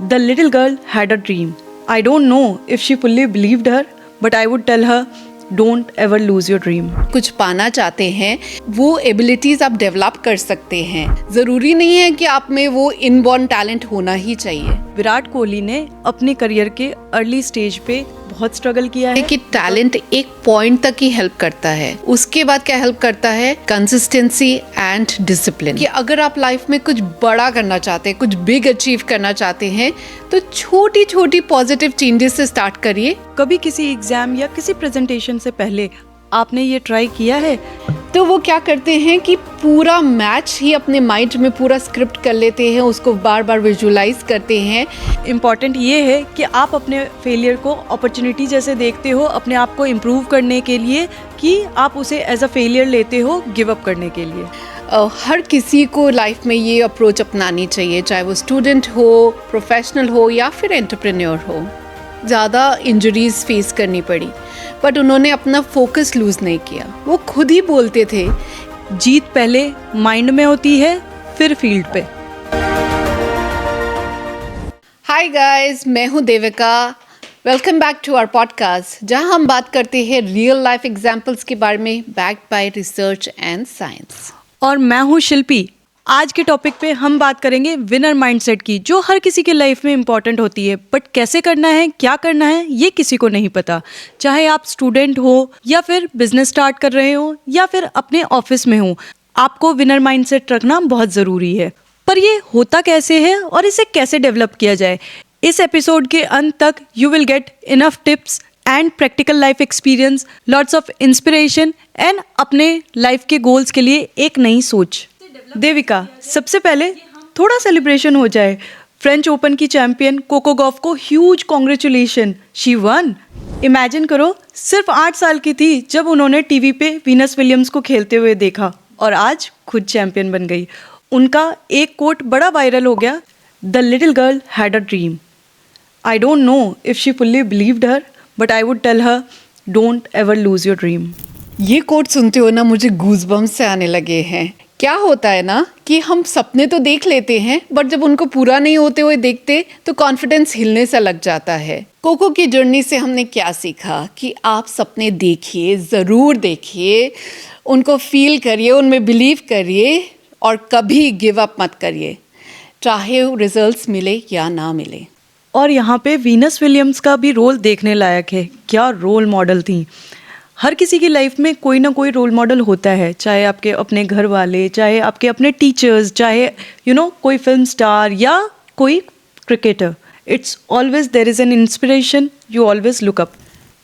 The little girl had a dream. I don't know if she fully believed her, but I would tell her, don't ever lose your dream. कुछ पाना चाहते हैं वो abilities आप develop कर सकते हैं। जरूरी नहीं है कि आप में वो इनबॉर्न टैलेंट होना ही चाहिए। विराट कोहली ने अपने करियर के अर्ली स्टेज पे बहुत स्ट्रगल किया है कि टैलेंट एक पॉइंट तक ही हेल्प करता है, उसके बाद क्या हेल्प करता है? Consistency and discipline. कि अगर आप लाइफ में कुछ बड़ा करना चाहते हैं, कुछ बिग अचीव करना चाहते हैं, तो छोटी छोटी पॉजिटिव चेंजेस से स्टार्ट करिए। कभी किसी एग्जाम या किसी प्रेजेंटेशन से पहले आपने ये ट्राई किया है? तो वो क्या करते हैं कि पूरा मैच ही अपने माइंड में पूरा स्क्रिप्ट कर लेते हैं, उसको बार बार विजुअलाइज करते हैं। इम्पॉर्टेंट ये है कि आप अपने फेलियर को अपॉर्चुनिटी जैसे देखते हो अपने आप को इम्प्रूव करने के लिए, कि आप उसे एज अ फेलियर लेते हो गिव अप करने के लिए। हर किसी को लाइफ में ये अप्रोच अपनानी चाहिए, चाहे वो स्टूडेंट हो, प्रोफेशनल हो या फिर एंटरप्रेन्योर हो। ज़्यादा इंजरीज फेस करनी पड़ी बट उन्होंने अपना फोकस लूज नहीं किया। वो खुद ही बोलते थे, जीत पहले माइंड में होती है फिर फील्ड पे। हाय गाइस, मैं हूँ Devika. Welcome back to our podcast, जहाँ हम बात करते हैं रियल लाइफ एग्जाम्पल्स के बारे में, backed by research and science. और मैं हूँ शिल्पी। आज के टॉपिक पे हम बात करेंगे विनर माइंडसेट की, जो हर किसी के लाइफ में इम्पॉर्टेंट होती है, बट कैसे करना है, क्या करना है, ये किसी को नहीं पता। चाहे आप स्टूडेंट हो या फिर बिजनेस स्टार्ट कर रहे हो या फिर अपने ऑफिस में हो, आपको विनर माइंडसेट रखना बहुत ज़रूरी है। पर ये होता कैसे है और इसे कैसे डेवलप किया जाए? इस एपिसोड के अंत तक you will get enough tips and practical life experience, lots of inspiration and अपने लाइफ के गोल्स के लिए एक नई सोच। देविका, सबसे पहले थोड़ा सेलिब्रेशन हो जाए। फ्रेंच ओपन की चैंपियन कोको गॉफ को huge congratulation, she one. Imagine करो, सिर्फ 8 साल की थी जब उन्होंने टीवी पे वीनस विलियम्स को खेलते हुए देखा और आज खुद चैंपियन बन गई। उनका एक कोट बड़ा वायरल हो गया, the little girl had a dream. I don't know if she fully believed her, but I would tell her, don't ever lose your dream. ये कोट सुनते हो ना, मुझे गूज़बम्स से आने लगे हैं। क्या होता है ना कि हम सपने तो देख लेते हैं, बट जब उनको पूरा नहीं होते हुए देखते तो कॉन्फिडेंस हिलने सा लग जाता है। कोको की जर्नी से हमने क्या सीखा कि आप सपने देखिए, ज़रूर देखिए, उनको फील करिए, उनमें बिलीव करिए और कभी गिव अप मत करिए, चाहे रिजल्ट्स मिले या ना मिले। और यहाँ पे वीनस विलियम्स का भी रोल देखने लायक है। क्या रोल मॉडल थी। हर किसी की लाइफ में कोई ना कोई रोल मॉडल होता है, चाहे आपके अपने घर वाले, चाहे आपके अपने टीचर्स, चाहे कोई फिल्म स्टार या कोई cricketer. It's always there is an inspiration you always look up.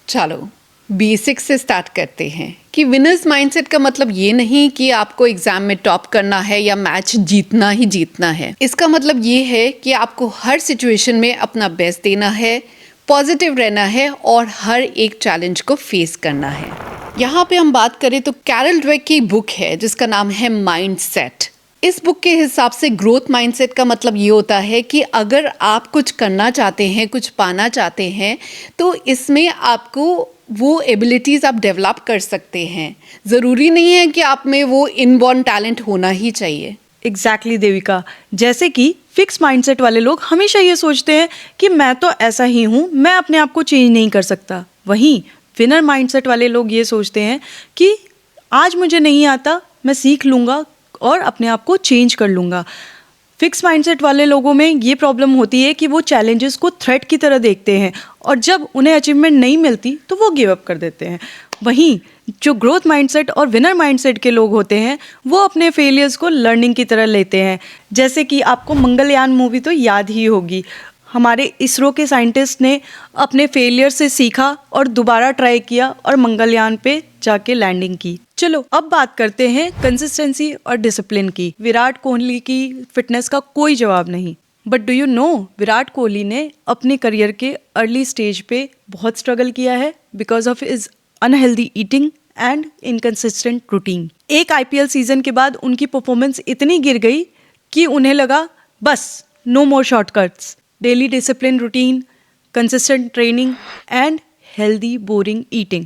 चलो बेसिक से स्टार्ट करते हैं कि विनर्स माइंडसेट का मतलब ये नहीं कि आपको एग्जाम में टॉप करना है या मैच जीतना ही जीतना है। इसका मतलब ये है कि आपको हर सिचुएशन में अपना बेस्ट देना है, पॉजिटिव रहना है और हर एक चैलेंज को फेस करना है। यहाँ पे हम बात करें तो कैरल ड्वेक की बुक है जिसका नाम है माइंडसेट। इस बुक के हिसाब से ग्रोथ माइंडसेट का मतलब ये होता है कि अगर आप कुछ करना चाहते हैं, कुछ पाना चाहते हैं, तो इसमें आपको वो एबिलिटीज़ आप डेवलप कर सकते हैं। ज़रूरी नहीं है कि आप में वो इनबॉर्न टैलेंट होना ही चाहिए। एग्जैक्टली देविका, जैसे कि फिक्स माइंडसेट वाले लोग हमेशा ये सोचते हैं कि मैं तो ऐसा ही हूँ, मैं अपने आप को चेंज नहीं कर सकता। वहीं विनर माइंडसेट वाले लोग ये सोचते हैं कि आज मुझे नहीं आता, मैं सीख लूँगा और अपने आप को चेंज कर लूँगा। फिक्स माइंडसेट वाले लोगों में ये प्रॉब्लम होती है कि वो चैलेंजेस को थ्रेट की तरह देखते हैं और जब उन्हें अचीवमेंट नहीं मिलती तो वो गिव अप कर देते हैं। वहीं जो ग्रोथ माइंडसेट और विनर माइंडसेट के लोग होते हैं, वो अपने फेलियर्स को लर्निंग की तरह लेते हैं। जैसे कि आपको मंगलयान मूवी तो याद ही होगी। हमारे इसरो के साइंटिस्ट ने अपने फेलियर से सीखा और दोबारा ट्राई किया और मंगलयान पे जाके लैंडिंग की। चलो अब बात करते हैं कंसिस्टेंसी और डिसिप्लिन की। विराट कोहली की फिटनेस का कोई जवाब नहीं, but do you know Virat Kohli ने अपने करियर के अर्ली स्टेज पे बहुत स्ट्रगल किया है because of his unhealthy eating and inconsistent routine. एक आईपीएल सीजन के बाद उनकी परफॉर्मेंस इतनी गिर गई कि उन्हें लगा बस no more shortcuts, daily discipline routine, consistent training and healthy boring eating.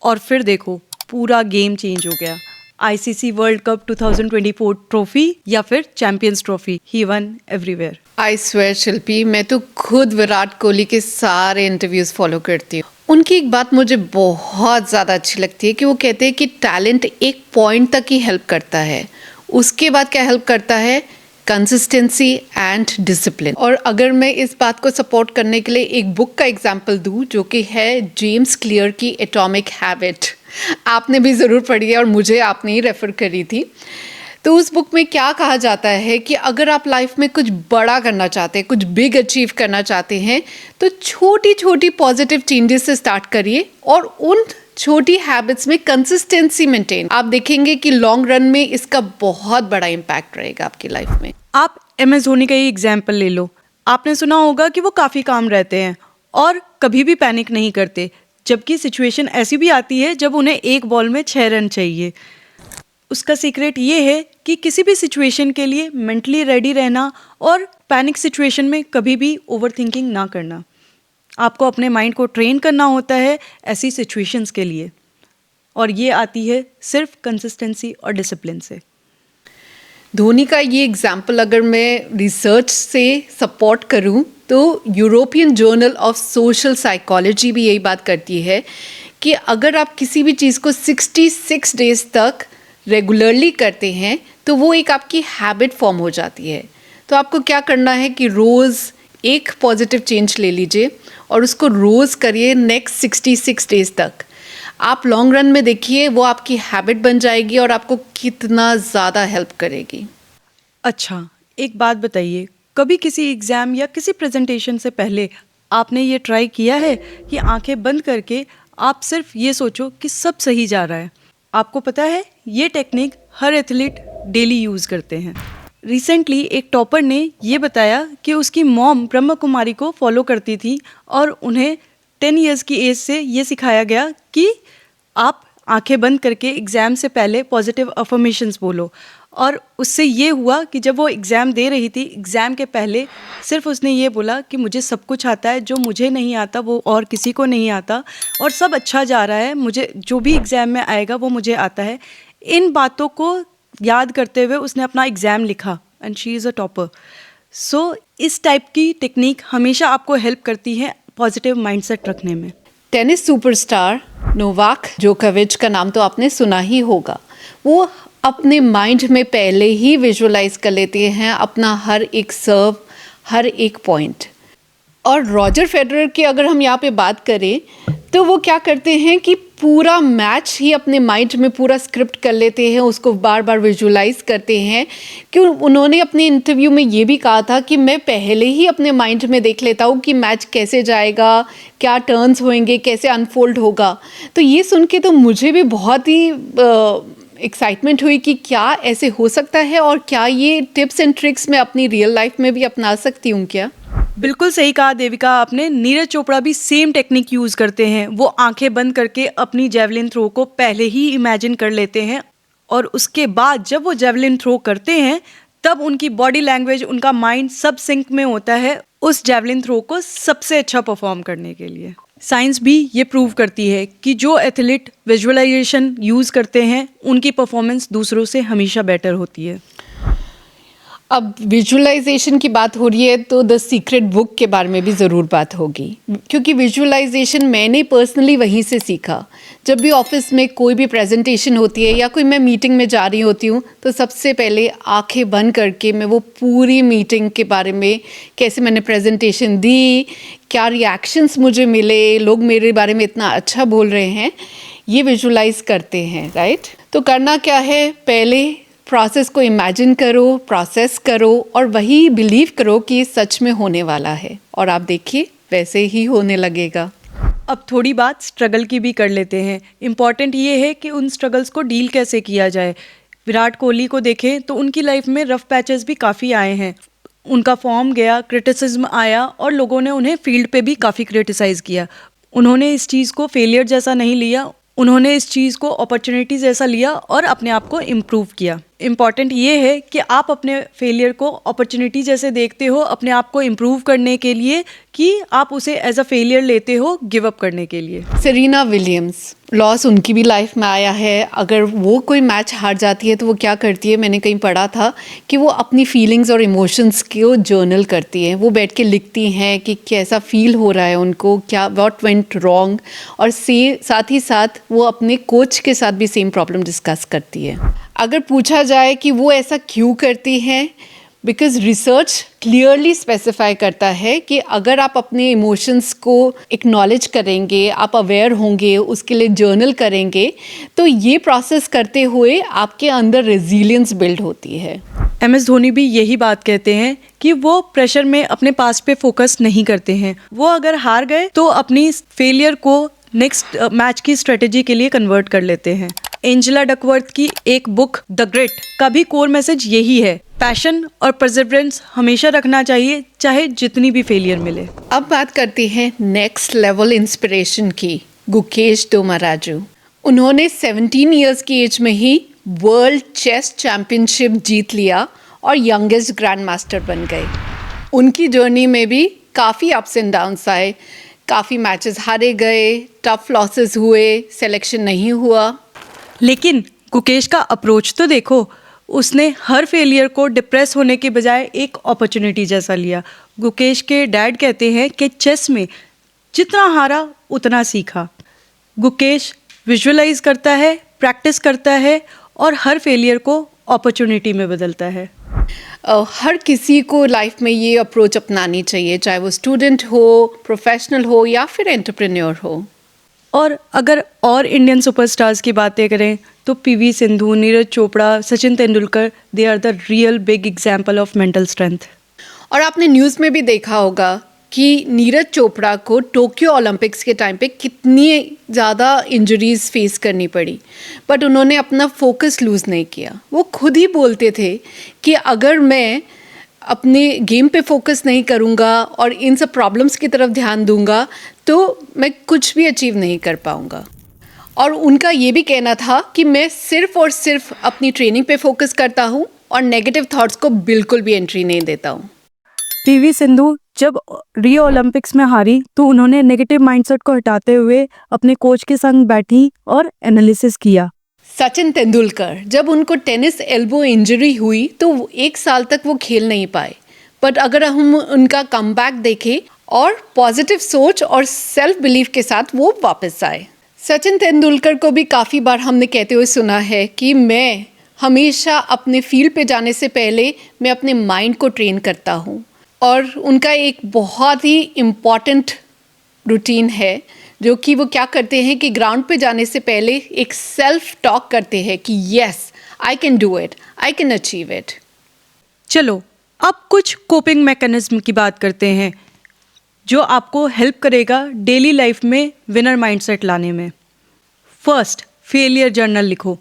और फिर देखो पूरा गेम चेंज हो गया। आईसीसी वर्ल्ड कप 2024 ट्रॉफी या फिर champions trophy, he won everywhere. I swear Shilpi, मैं तो खुद विराट कोहली के सारे इंटरव्यूज फॉलो करती हूँ। उनकी एक बात मुझे बहुत ज़्यादा अच्छी लगती है कि वो कहते हैं कि टैलेंट एक पॉइंट तक ही हेल्प करता है, उसके बाद क्या हेल्प करता है, कंसिस्टेंसी एंड डिसिप्लिन। और अगर मैं इस बात को सपोर्ट करने के लिए एक बुक का एग्जांपल दूं जो कि है जेम्स क्लियर की एटॉमिक हैबिट, आपने भी ज़रूर पढ़ी है और मुझे आपने ही रेफ़र करी थी। तो उस बुक में क्या कहा जाता है कि अगर आप लाइफ में कुछ बड़ा करना चाहते हैं, कुछ बिग अचीव करना चाहते हैं, तो छोटी छोटी पॉजिटिव चेंजेस से स्टार्ट करिए और उन छोटी हैबिट्स में कंसिस्टेंसी मेंटेन। आप देखेंगे कि लॉन्ग रन में इसका बहुत बड़ा इम्पैक्ट रहेगा आपकी लाइफ में। आप MS धोनी का ही एग्जाम्पल ले लो। आपने सुना होगा कि वो काफ़ी काम रहते हैं और कभी भी पैनिक नहीं करते, जबकि सिचुएशन ऐसी भी आती है जब उन्हें एक बॉल में 6 रन चाहिए। उसका सीक्रेट ये है कि किसी भी सिचुएशन के लिए मेंटली रेडी रहना और पैनिक सिचुएशन में कभी भी ओवरथिंकिंग ना करना। आपको अपने माइंड को ट्रेन करना होता है ऐसी सिचुएशंस के लिए, और ये आती है सिर्फ कंसिस्टेंसी और डिसिप्लिन से। धोनी का ये एग्जाम्पल अगर मैं रिसर्च से सपोर्ट करूं तो European journal of social psychology भी यही बात करती है कि अगर आप किसी भी चीज़ को 66 डेज तक रेगुलरली करते हैं तो वो एक आपकी हैबिट फॉर्म हो जाती है। तो आपको क्या करना है कि रोज़ एक पॉजिटिव चेंज ले लीजिए और उसको रोज़ करिए नेक्स्ट 66 डेज तक। आप लॉन्ग रन में देखिए वो आपकी हैबिट बन जाएगी और आपको कितना ज़्यादा हेल्प करेगी। अच्छा, एक बात बताइए, कभी किसी एग्ज़ाम या किसी प्रेजेंटेशन से पहले आपने ये ट्राई किया है कि आंखें बंद करके आप सिर्फ ये सोचो कि सब सही जा रहा है? आपको पता है ये टेक्निक हर एथलीट डेली यूज़ करते हैं। रिसेंटली एक टॉपर ने ये बताया कि उसकी मॉम ब्रह्म कुमारी को फॉलो करती थी और उन्हें 10 इयर्स की एज से ये सिखाया गया कि आप आंखें बंद करके एग्ज़ाम से पहले पॉजिटिव अफर्मेशंस बोलो। और उससे ये हुआ कि जब वो एग्ज़ाम दे रही थी, एग्ज़ाम के पहले सिर्फ उसने ये बोला कि मुझे सब कुछ आता है, जो मुझे नहीं आता वो और किसी को नहीं आता, और सब अच्छा जा रहा है, मुझे जो भी एग्ज़ाम में आएगा वो मुझे आता है। इन बातों को याद करते हुए उसने अपना एग्ज़ाम लिखा and she is a topper. So इस टाइप की टेक्निक हमेशा आपको हेल्प करती है पॉजिटिव माइंडसेट रखने में। टेनिस सुपरस्टार नोवाक जोकोविच का नाम तो आपने सुना ही होगा। वो अपने माइंड में पहले ही विजुअलाइज कर लेते हैं अपना हर एक सर्व, हर एक पॉइंट। और रॉजर फेडरर की अगर हम यहाँ पे बात करें तो वो क्या करते हैं कि पूरा मैच ही अपने माइंड में पूरा स्क्रिप्ट कर लेते हैं, उसको बार बार विजुअलाइज करते हैं। कि उन्होंने अपने इंटरव्यू में ये भी कहा था कि मैं पहले ही अपने माइंड में देख लेता हूँ कि मैच कैसे जाएगा, क्या टर्न्स होंगे, कैसे अनफोल्ड होगा। तो ये सुन के तो मुझे भी बहुत ही एक्साइटमेंट हुई कि क्या ऐसे हो सकता है और क्या ये टिप्स एंड ट्रिक्स मैं अपनी रियल लाइफ में भी अपना सकती हूँ क्या? बिल्कुल सही कहा देविका आपने। नीरज चोपड़ा भी सेम टेक्निक यूज़ करते हैं। वो आंखें बंद करके अपनी जेवलिन थ्रो को पहले ही इमेजिन कर लेते हैं और उसके बाद जब वो जेवलिन थ्रो करते हैं तब उनकी बॉडी लैंग्वेज, उनका माइंड सब सिंक में होता है उस जेवलिन थ्रो को सबसे अच्छा परफॉर्म करने के लिए। साइंस भी ये प्रूव करती है कि जो एथलीट विजुअलाइजेशन यूज़ करते हैं उनकी परफॉर्मेंस दूसरों से हमेशा बेटर होती है। अब विजुअलाइजेशन की बात हो रही है तो द सीक्रेट बुक के बारे में भी ज़रूर बात होगी, क्योंकि विजुअलाइजेशन मैंने पर्सनली वहीं से सीखा। जब भी ऑफिस में कोई भी प्रेजेंटेशन होती है या कोई मैं मीटिंग में जा रही होती हूँ तो सबसे पहले आंखें बंद करके मैं वो पूरी मीटिंग के बारे में, कैसे मैंने प्रेजेंटेशन दी, क्या रिएक्शंस मुझे मिले, लोग मेरे बारे में इतना अच्छा बोल रहे हैं, ये विजुअलाइज करते हैं, राइट। तो करना क्या है, पहले प्रोसेस को इमेजिन करो, प्रोसेस करो और वही बिलीव करो कि सच में होने वाला है और आप देखिए वैसे ही होने लगेगा। अब थोड़ी बात स्ट्रगल की भी कर लेते हैं। इम्पॉर्टेंट ये है कि उन स्ट्रगल्स को डील कैसे किया जाए। विराट कोहली को देखें तो उनकी लाइफ में रफ पैचेस भी काफ़ी आए हैं। उनका फॉर्म गया, क्रिटिसिज्म आया और लोगों ने उन्हें फील्ड पे भी काफ़ी क्रिटिसाइज़ किया। उन्होंने इस चीज़ को फेलियर जैसा नहीं लिया, उन्होंने इस चीज़ को अपॉर्चुनिटी जैसा लिया और अपने आप को इम्प्रूव किया। इम्पॉर्टेंट ये है कि आप अपने फेलियर को अपॉर्चुनिटी जैसे देखते हो अपने आप को इम्प्रूव करने के लिए, कि आप उसे एज अ फेलियर लेते हो गिव अप करने के लिए। सेरेना विलियम्स, लॉस उनकी भी लाइफ में आया है। अगर वो कोई मैच हार जाती है तो वो क्या करती है, मैंने कहीं पढ़ा था कि वो अपनी फीलिंग्स और इमोशंस को जर्नल करती हैं। वो बैठ के लिखती हैं कि कैसा फील हो रहा है उनको, क्या व्हाट वेंट रॉन्ग, और साथ ही साथ वो अपने कोच के साथ भी सेम प्रॉब्लम डिस्कस करती है। अगर पूछा जाए कि वो ऐसा क्यों करती हैं, बिकॉज रिसर्च क्लियरली स्पेसिफाई करता है कि अगर आप अपने इमोशंस को एक्नॉलेज करेंगे, आप अवेयर होंगे, उसके लिए जर्नल करेंगे, तो ये प्रोसेस करते हुए आपके अंदर रेजिलियंस बिल्ड होती है। MS धोनी भी यही बात कहते हैं कि वो प्रेशर में अपने पास्ट पे फोकस नहीं करते हैं। वो अगर हार गए तो अपनी फेलियर को नेक्स्ट मैच की स्ट्रेटेजी के लिए कन्वर्ट कर लेते हैं। एंजेला डकवर्थ की एक बुक द ग्रिट का भी कोर मैसेज यही है, पैशन और परसिवरेंस हमेशा रखना चाहिए चाहे जितनी भी फेलियर मिले। अब बात करते हैं नेक्स्ट लेवल इंस्पिरेशन की, गुकेश डोमाराजू। उन्होंने 17 इयर्स की एज में ही वर्ल्ड चेस चैंपियनशिप जीत लिया और यंगेस्ट ग्रैंड मास्टर बन गए। उनकी जर्नी में भी काफ़ी अप्स एंड डाउन्स आए, काफ़ी मैचेस हारे गए, टफ लॉसेस हुए, सिलेक्शन नहीं हुआ। लेकिन गुकेश का अप्रोच तो देखो, उसने हर फेलियर को डिप्रेस होने के बजाय एक अपॉर्चुनिटी जैसा लिया। गुकेश के डैड कहते हैं कि चेस में जितना हारा उतना सीखा। गुकेश विजुअलाइज करता है, प्रैक्टिस करता है और हर फेलियर को अपॉर्चुनिटी में बदलता है। हर किसी को लाइफ में ये अप्रोच अपनानी चाहिए, चाहे वो स्टूडेंट हो, प्रोफेशनल हो या फिर एंटरप्रेन्योर हो। और अगर और इंडियन सुपरस्टार्स की बातें करें तो PV Sindhu, Neeraj Chopra, Sachin Tendulkar, they are the real big example of mental strength. और आपने न्यूज़ में भी देखा होगा कि नीरज चोपड़ा को टोक्यो ओलंपिक्स के टाइम पे कितनी ज़्यादा इंजरीज फेस करनी पड़ी, बट उन्होंने अपना फोकस लूज़ नहीं किया। वो खुद ही बोलते थे कि अगर मैं अपने गेम पे फोकस नहीं करूँगा और इन सब प्रॉब्लम्स की तरफ ध्यान दूंगा तो मैं कुछ भी अचीव नहीं कर पाऊँगा। और उनका ये भी कहना था कि मैं सिर्फ और सिर्फ अपनी ट्रेनिंग पे फोकस करता हूँ और नेगेटिव थॉट्स को बिल्कुल भी एंट्री नहीं देता हूँ। PV सिंधु जब रियो ओलंपिक्स में हारी तो उन्होंने नेगेटिव माइंडसेट को हटाते हुए अपने कोच के संग बैठी और एनालिसिस किया। सचिन तेंदुलकर जब उनको टेनिस एल्बो इंजरी हुई तो 1 साल तक वो खेल नहीं पाए, बट अगर हम उनका कमबैक देखें और पॉजिटिव सोच और सेल्फ बिलीफ के साथ वो वापस आए। सचिन तेंदुलकर को भी काफ़ी बार हमने कहते हुए सुना है कि मैं हमेशा अपने फील्ड पे जाने से पहले मैं अपने माइंड को ट्रेन करता हूँ। और उनका एक बहुत ही इम्पॉर्टेंट रूटीन है जो कि वो क्या करते हैं कि ग्राउंड पे जाने से पहले एक सेल्फ टॉक करते हैं कि yes I can do it, I can achieve it. चलो अब कुछ कोपिंग मैकेनिज्म की बात करते हैं जो आपको हेल्प करेगा डेली लाइफ में विनर माइंडसेट लाने में। फर्स्ट, फेलियर जर्नल लिखो।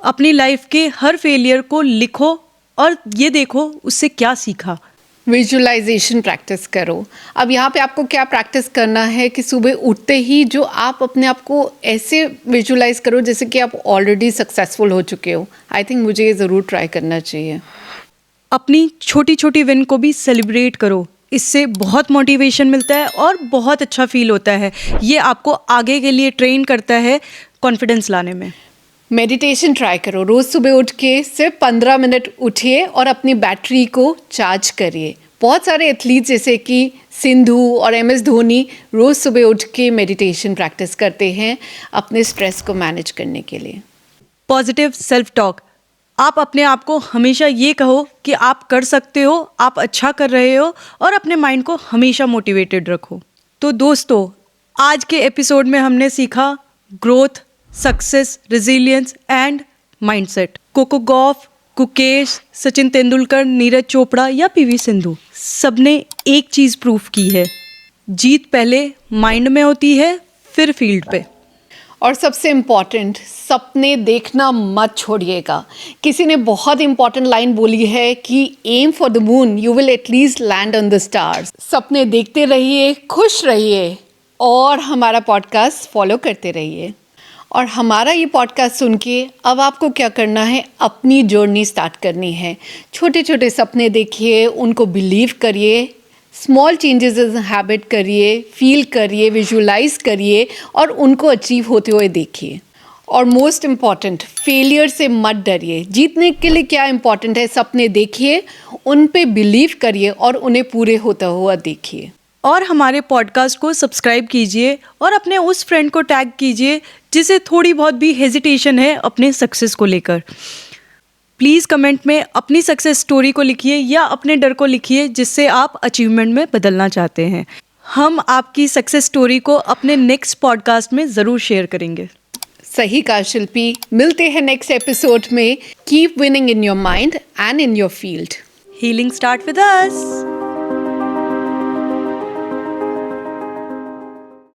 अपनी लाइफ के हर फेलियर को लिखो और ये देखो उससे क्या सीखा। विजुअलाइजेशन प्रैक्टिस करो। अब यहाँ पे आपको क्या प्रैक्टिस करना है कि सुबह उठते ही जो आप अपने आप को ऐसे विजुअलाइज करो जैसे कि आप ऑलरेडी सक्सेसफुल हो चुके हो। आई थिंक मुझे ये ज़रूर ट्राई करना चाहिए। अपनी छोटी छोटी विन को भी सेलिब्रेट करो, इससे बहुत मोटिवेशन मिलता है और बहुत अच्छा फील होता है। ये आपको आगे के लिए ट्रेन करता है कॉन्फिडेंस लाने में। मेडिटेशन ट्राई करो। रोज़ सुबह उठ के सिर्फ 15 मिनट उठिए और अपनी बैटरी को चार्ज करिए। बहुत सारे एथलीट्स जैसे कि सिंधु और MS धोनी रोज़ सुबह उठ के मेडिटेशन प्रैक्टिस करते हैं अपने स्ट्रेस को मैनेज करने के लिए। Positive self talk. आप अपने आप को हमेशा ये कहो कि आप कर सकते हो, आप अच्छा कर रहे हो और अपने माइंड को हमेशा मोटिवेटेड रखो। तो दोस्तों, आज के एपिसोड में हमने सीखा growth, success, resilience and mindset. Coco Gauff, Gukesh, Sachin Tendulkar, Neeraj Chopra या PV सिंधु, सबने एक चीज़ प्रूफ की है, जीत पहले माइंड में होती है फिर फील्ड पे। और सबसे इम्पॉर्टेंट, सपने देखना मत छोड़िएगा। किसी ने बहुत इम्पॉर्टेंट लाइन बोली है कि aim for the moon you will at least land on the stars. सपने देखते रहिए, खुश रहिए और हमारा पॉडकास्ट फॉलो करते रहिए। और हमारा ये पॉडकास्ट सुन के अब आपको क्या करना है, अपनी जर्नी स्टार्ट करनी है। छोटे छोटे सपने देखिए, उनको बिलीव करिए, स्मॉल चेंजेस इन हैबिट करिए, फील करिए, विजुलाइज करिए और उनको अचीव होते हुए देखिए। और मोस्ट इम्पॉर्टेंट, फेलियर से मत डरिए। जीतने के लिए क्या इम्पॉर्टेंट है, सपने देखिए, उन पे बिलीव करिए और उन्हें पूरे होता हुआ देखिए। और हमारे पॉडकास्ट को सब्सक्राइब कीजिए और अपने उस फ्रेंड को टैग कीजिए जिसे थोड़ी बहुत भी हेजिटेशन है अपने सक्सेस को लेकर। प्लीज़ कमेंट में अपनी सक्सेस स्टोरी को लिखिए या अपने डर को लिखिए जिससे आप अचीवमेंट में बदलना चाहते हैं। हम आपकी सक्सेस स्टोरी को अपने नेक्स्ट पॉडकास्ट में ज़रूर शेयर करेंगे। सही कहा शिल्पी। मिलते हैं नेक्स्ट एपिसोड में। Keep winning in your mind and in your field. Healing start with us.